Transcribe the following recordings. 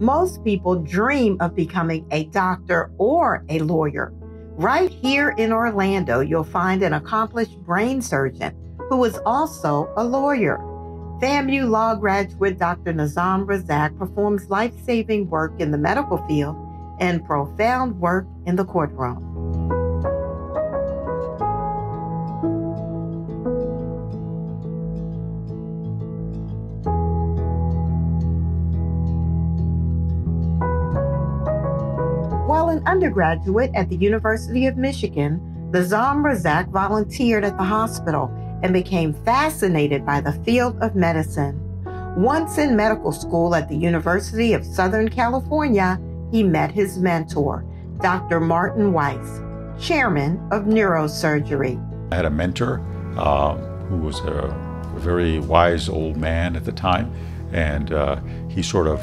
Most people dream of becoming a doctor or a lawyer. Right here in Orlando, you'll find an accomplished brain surgeon who is also a lawyer. FAMU law graduate Dr. Nizam Razak performs life-saving work in the medical field and profound work in the courtroom. While an undergraduate at the University of Michigan, Nizam Razak volunteered at the hospital and became fascinated by the field of medicine. Once in medical school at the University of Southern California, he met his mentor, Dr. Martin Weiss, chairman of neurosurgery. I had a mentor who was a very wise old man at the time, and he sort of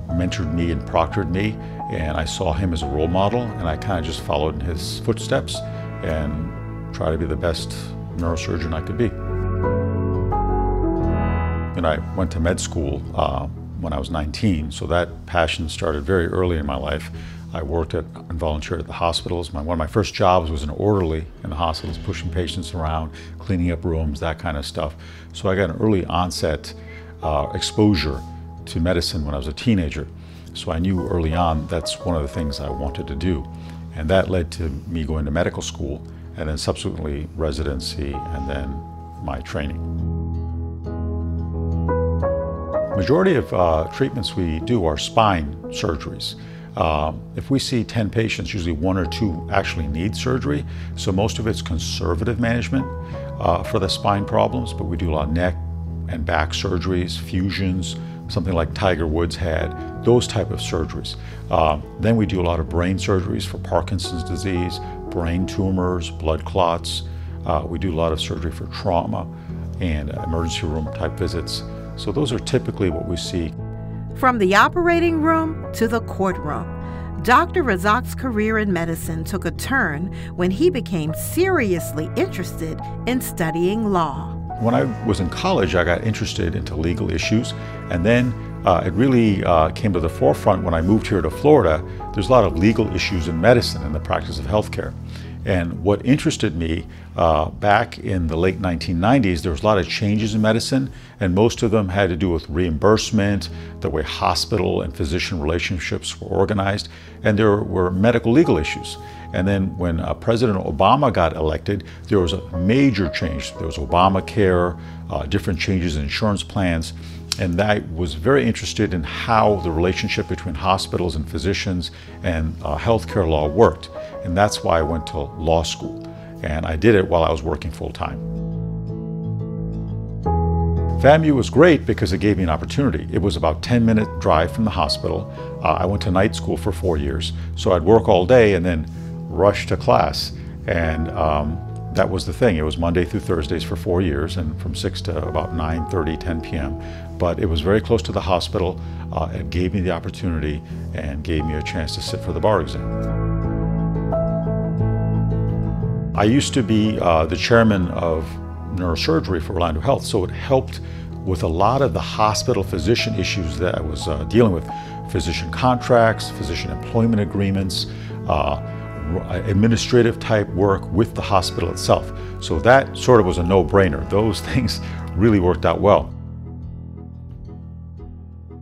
mentored me and proctored me, and I saw him as a role model, and I kind of just followed in his footsteps and tried to be the best neurosurgeon I could be. And I went to med school when I was 19, so that passion started very early in my life. I worked at and volunteered at the hospitals. One of my first jobs was an orderly in the hospitals, pushing patients around, cleaning up rooms, that kind of stuff. So I got an early onset exposure to medicine when I was a teenager. So I knew early on that's one of the things I wanted to do. And that led to me going to medical school, and then subsequently residency, and then my training. Majority of treatments we do are spine surgeries. If we see 10 patients, usually 1 or 2 actually need surgery. So most of it's conservative management for the spine problems, but we do a lot of neck and back surgeries, fusions, something like Tiger Woods had, those type of surgeries. Then we do a lot of brain surgeries for Parkinson's disease, brain tumors, blood clots. We do a lot of surgery for trauma and emergency room type visits. So those are typically what we see. From the operating room to the courtroom, Dr. Razak's career in medicine took a turn when he became seriously interested in studying law. When I was in college, I got interested into legal issues, and then it really came to the forefront when I moved here to Florida. There's a lot of legal issues in medicine and the practice of healthcare. And what interested me back in the late 1990s, there was a lot of changes in medicine, and most of them had to do with reimbursement, the way hospital and physician relationships were organized, and there were medical legal issues. And then when President Obama got elected, there was a major change. There was Obamacare, different changes in insurance plans, and I was very interested in how the relationship between hospitals and physicians and healthcare law worked. And that's why I went to law school. And I did it while I was working full-time. FAMU was great because it gave me an opportunity. It was about a 10-minute drive from the hospital. I went to night school for 4 years. So I'd work all day and then rush to class. And that was the thing. It was Monday through Thursdays for 4 years, and from 6 to about 9:30, 10 p.m. But it was very close to the hospital. It gave me the opportunity and gave me a chance to sit for the bar exam. I used to be the chairman of neurosurgery for Orlando Health, so it helped with a lot of the hospital physician issues that I was dealing with. Physician contracts, physician employment agreements, administrative type work with the hospital itself. So that sort of was a no-brainer. Those things really worked out well.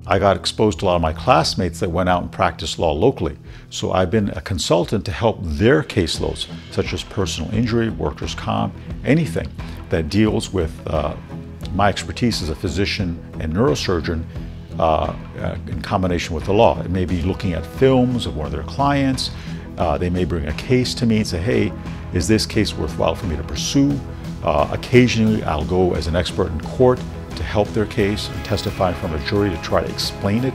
I got exposed to a lot of my classmates that went out and practiced law locally. So I've been a consultant to help their caseloads, such as personal injury, workers' comp, anything that deals with my expertise as a physician and neurosurgeon in combination with the law. It may be looking at films of one of their clients. They may bring a case to me and say, hey, is this case worthwhile for me to pursue? Occasionally, I'll go as an expert in court to help their case and testify from a jury to try to explain it.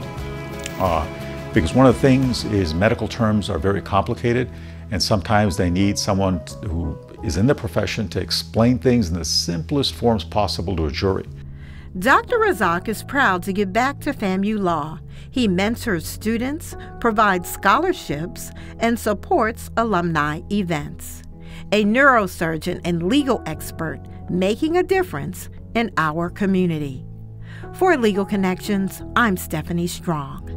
Because one of the things is medical terms are very complicated, and sometimes they need someone who is in the profession to explain things in the simplest forms possible to a jury. Dr. Razak is proud to give back to FAMU Law. He mentors students, provides scholarships, and supports alumni events. A neurosurgeon and legal expert making a difference in our community. For Legal Connections, I'm Stephanie Strong.